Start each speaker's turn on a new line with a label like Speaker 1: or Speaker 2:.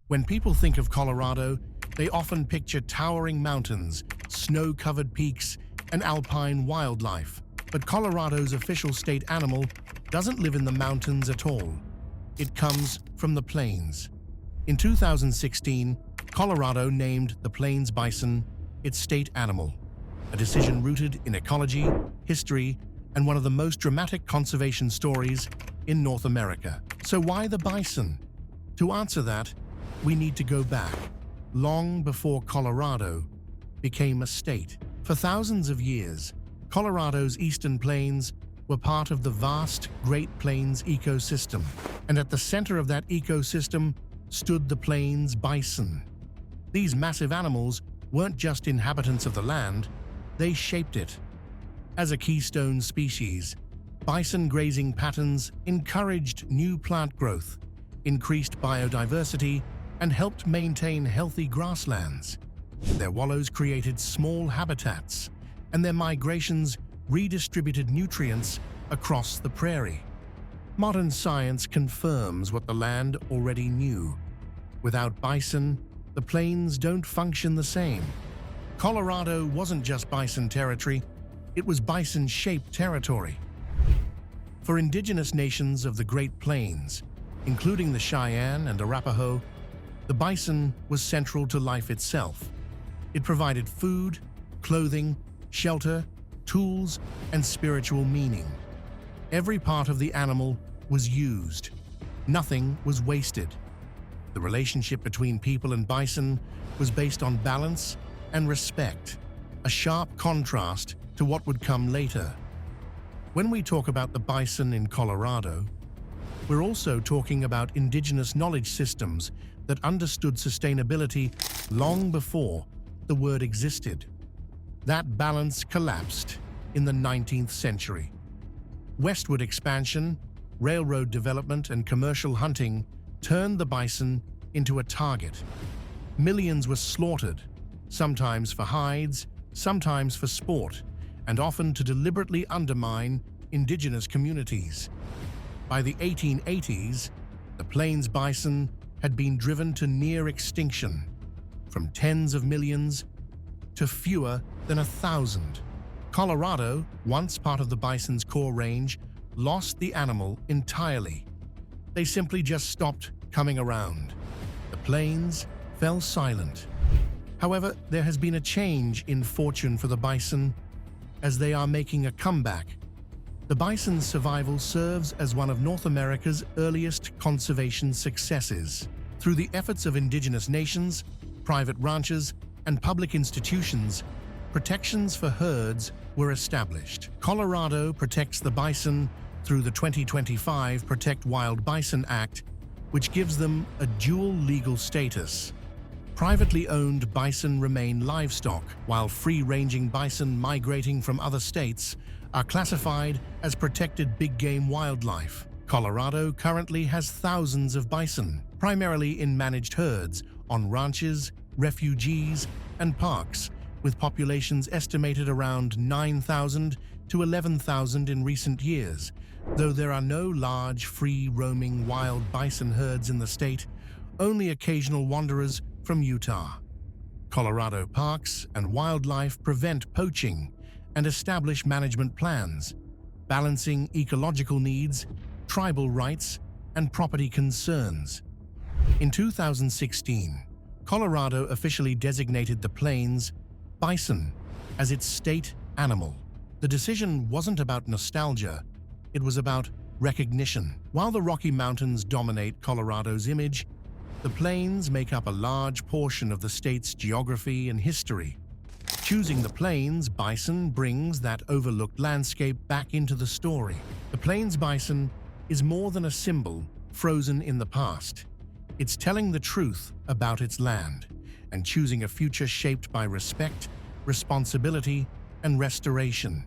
Speaker 1: When people think of Colorado, they often picture towering mountains, snow-covered peaks, and alpine wildlife. But Colorado's official state animal doesn't live in the mountains at all. It comes from the plains. In 2016, Colorado named the plains bison its state animal, a decision rooted in ecology, history, and one of the most dramatic conservation stories in North America. So why the bison? To answer that, we need to go back, long before Colorado became a state. For thousands of years, Colorado's eastern plains were part of the vast Great Plains ecosystem, and at the center of that ecosystem stood the plains bison. These massive animals weren't just inhabitants of the land, they shaped it. As a keystone species, bison grazing patterns encouraged new plant growth, increased biodiversity, and helped maintain healthy grasslands. Their wallows created small habitats, and their migrations redistributed nutrients across the prairie. Modern science confirms what the land already knew. Without bison, the plains don't function the same. Colorado wasn't just bison territory, it was bison-shaped territory. For indigenous nations of the Great Plains, including the Cheyenne and Arapaho, the bison was central to life itself. It provided food, clothing, shelter, tools, and spiritual meaning. Every part of the animal was used. Nothing was wasted. The relationship between people and bison was based on balance and respect, a sharp contrast to what would come later. When we talk about the bison in Colorado, we're also talking about indigenous knowledge systems that understood sustainability long before the word existed. That balance collapsed in the 19th century. Westward expansion, railroad development, and commercial hunting turned the bison into a target. Millions were slaughtered, sometimes for hides, sometimes for sport, and often to deliberately undermine indigenous communities. By the 1880s, the plains bison had been driven to near extinction, from tens of millions to fewer than 1,000. Colorado, once part of the bison's core range, lost the animal entirely. They simply just stopped coming around. The plains fell silent. However, there has been a change in fortune for the bison as they are making a comeback. The bison's survival serves as one of North America's earliest conservation successes. Through the efforts of indigenous nations, private ranchers, and public institutions, protections for herds were established. Colorado protects the bison through the 2025 Protect Wild Bison Act, which gives them a dual legal status. Privately owned bison remain livestock, while free-ranging bison migrating from other states are classified as protected big-game wildlife. Colorado currently has thousands of bison, primarily in managed herds, on ranches, refuges, and parks, with populations estimated around 9,000 to 11,000 in recent years. Though there are no large, free-roaming wild bison herds in the state, only occasional wanderers from Utah. Colorado parks and wildlife prevent poaching and establish management plans, balancing ecological needs, tribal rights, and property concerns. In 2016, Colorado officially designated the plains bison as its state animal. The decision wasn't about nostalgia, it was about recognition. While the Rocky Mountains dominate Colorado's image, the plains make up a large portion of the state's geography and history. Choosing the plains bison brings that overlooked landscape back into the story. The plains bison is more than a symbol frozen in the past. It's telling the truth about its land and choosing a future shaped by respect, responsibility, and restoration.